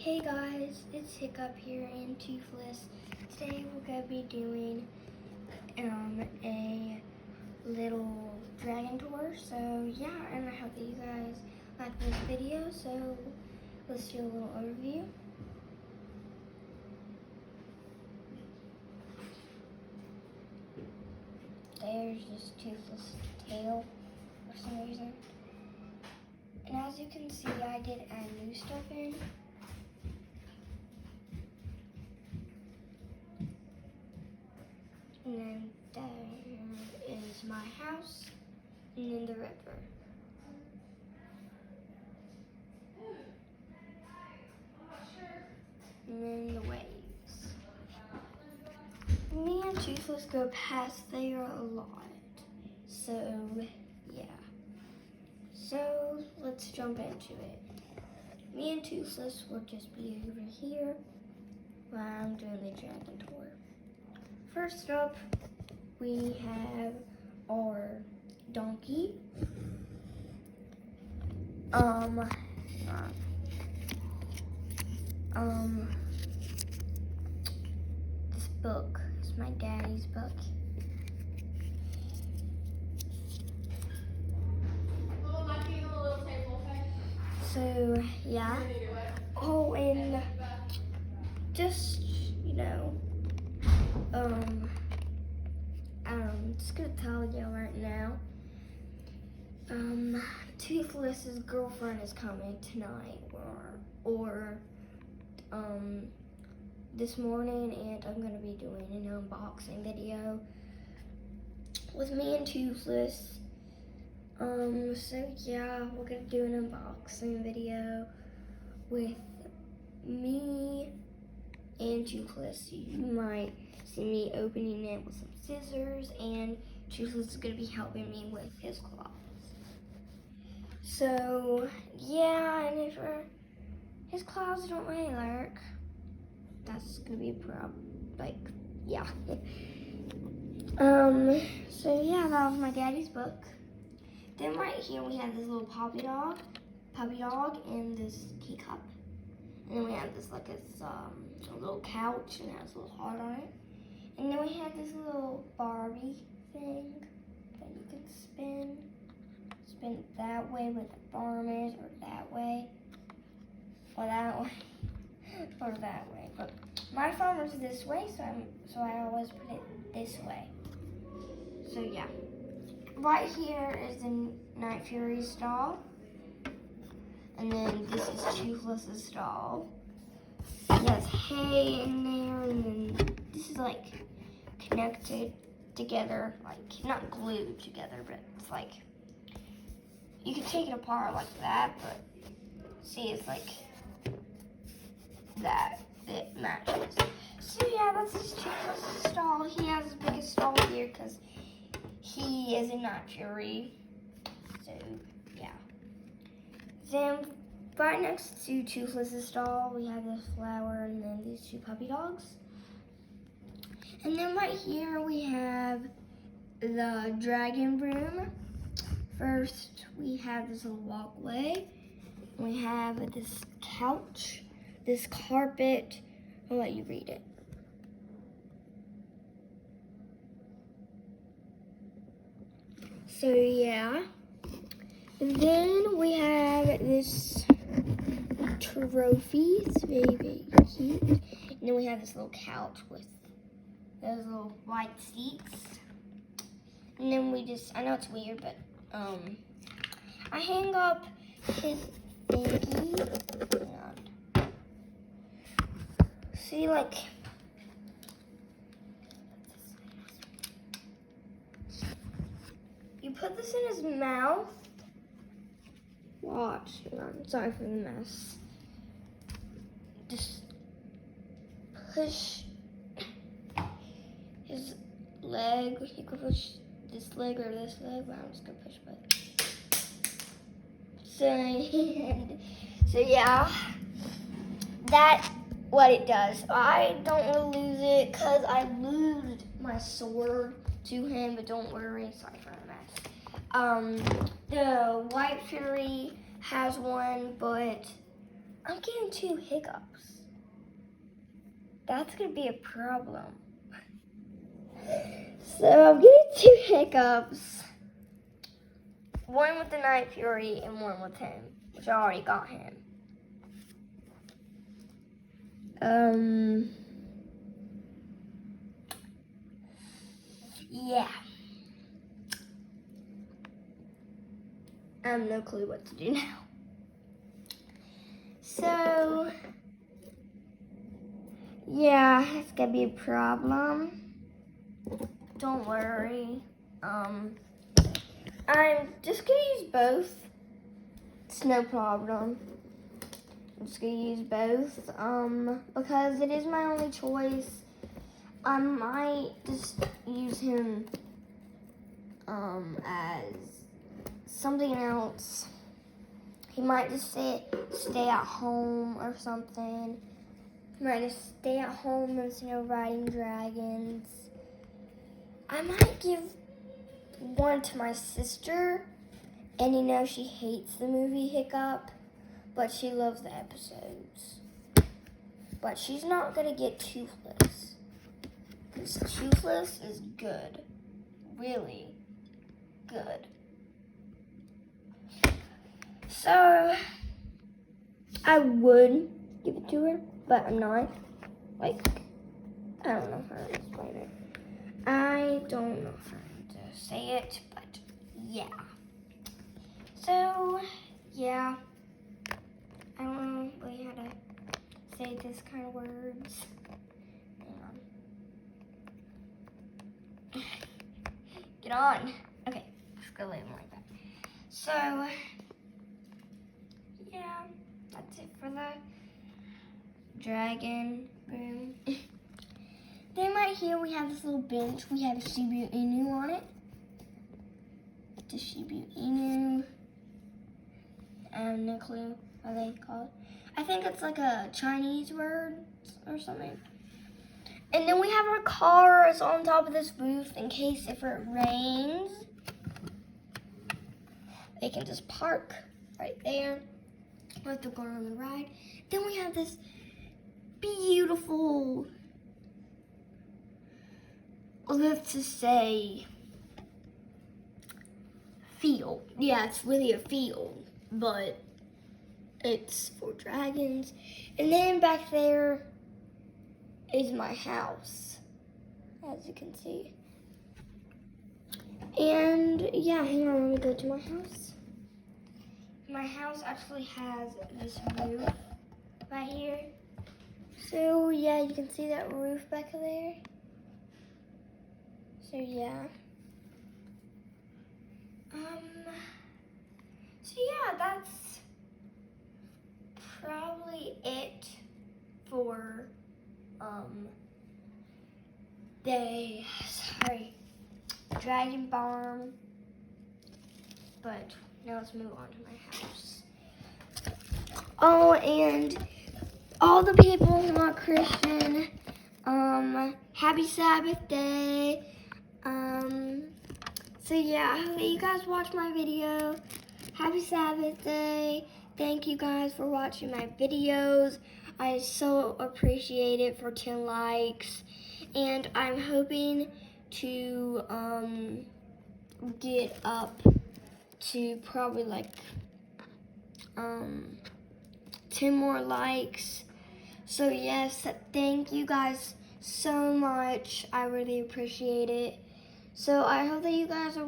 Hey guys, it's Hiccup here and Toothless. Today we're going to be doing a little dragon tour. So yeah, and I hope that you guys like this video. So let's do a little overview. There's this Toothless tail for some reason. And as you can see, I did add new stuff in. And then there is my house, and then the river. And then the waves. Me and Toothless go past there a lot. So, yeah. So, let's jump into it. Me and Toothless will just be over here while I'm doing the dragon tour. First up, we have our donkey. This book is my daddy's book. So, yeah. Oh, and just, I'm just gonna tell you right now. Toothless's girlfriend is coming tonight, or this morning, and I'm gonna be doing an unboxing video with me and Toothless. So yeah, we're gonna do an unboxing video with me and Toothless. You might see me opening it with some scissors, and Toothless is gonna be helping me with his claws. So yeah, and if his claws don't really work, that's gonna be a problem. Like, yeah. So yeah, that was my daddy's book. Then right here we have this little puppy dog, and this teacup. And then we have this a little couch, and it has a little heart on it. And then we have this little Barbie thing that you can spin it that way with the farmers, or that way, or that way, or that way. But my farmer's this way, so I always put it this way. So yeah. Right here is the Night Fury's doll. And then this is Toothless's doll. It has hay in there, and then this is like connected together, like not glued together, but it's like, you can take it apart like that, but see, it's like that, it matches. So yeah, that's his Toothless's doll. He has his biggest doll here because he is a Night Fury. So yeah. Then right next to Toothless's doll, we have this flower, and then these two puppy dogs. And then right here we have the dragon room. First, we have this little walkway. We have this couch, this carpet. I'll let you read it. So yeah. And then we have this trophy. It's very, very cute. And then we have this little couch with those little white seats. And then we just, I know it's weird, but I hang up his thingy. Hang on. See, like, you put this in his mouth. Watch. Hang on. Sorry for the mess. Just push his leg. You can push this leg or this leg, but I'm just gonna push both. So yeah, that's what it does. I don't really lose it because I lose my sword to him, but don't worry. Sorry for the mess. The White Fury has one, but I'm getting 2 hiccups. That's gonna be a problem. So I'm getting 2 hiccups. One with the Night Fury and one with him, which I already got him. Yeah. I have no clue what to do now. So, yeah, it's gonna be a problem. Don't worry. I'm just gonna use both. It's no problem. I'm just gonna use both. Because it is my only choice. I might just use him as something else. He might just stay at home or something. He might just stay at home instead of riding dragons. I might give one to my sister, and she hates the movie Hiccup, but she loves the episodes. But she's not gonna get Toothless, because Toothless is good, really good. So I would give it to her, but I'm not. I don't know how to explain it. I don't know how to say it, but yeah. So, yeah. I don't know really how to say this kind of words. Hang on. Get on. Okay, let's go leave them like that. So, yeah, that's it for the dragon room. Then right here we have this little bench. We have a Shiba Inu on it. The Shiba Inu. I have no clue what they call it. I think it's like a Chinese word or something. And then we have our cars on top of this roof in case if it rains, they can just park right there. Like they're going on the ride. Then we have this beautiful, let's just say, field. Yeah, it's really a field, but it's for dragons. And then back there is my house, as you can see. And yeah, hang on, let me go to my house. My house actually has this roof right here. So yeah, you can see that roof back there. So yeah. So yeah, that's probably it for the dragon farm. But now let's move on to my house. Oh, and all the people who are Christian, happy Sabbath day. So yeah, I hope that you guys watch my video. Happy Sabbath day. Thank you guys for watching my videos. I so appreciate it for 10 likes. And I'm hoping to get up to probably like 10 more likes. So yes, thank you guys so much. I really appreciate it. So I hope that you guys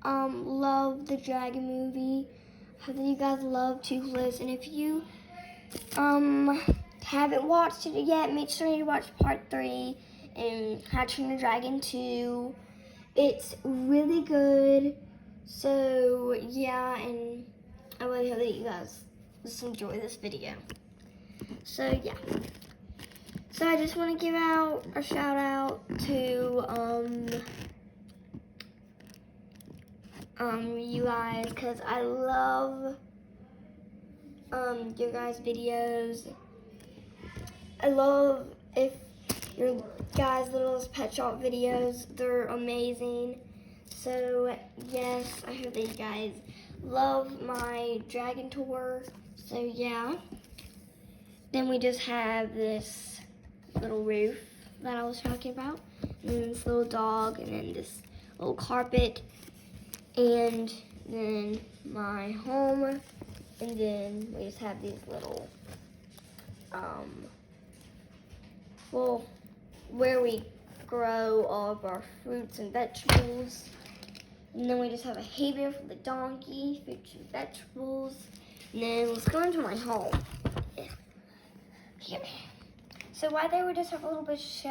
love the dragon movie. I hope that you guys love Toothless. And if you haven't watched it yet, make sure you watch part 3 and How to Train Your Dragon 2. It's really good. So yeah, and I really hope that you guys just enjoy this video. So yeah. So I just want to give out a shout out to you guys, because I love your guys' videos. I love if your guys' little pet shop videos, they're amazing. So yes, I hope that you guys love my dragon tour. So yeah. Then we just have this little roof that I was talking about, and then this little dog, and then this little carpet, and then my home, and then we just have these little, well, where we grow all of our fruits and vegetables. And then we just have a hay bale for the donkey, fruits and vegetables. And then let's go into my home. Here. So while they were just have a little bit of show.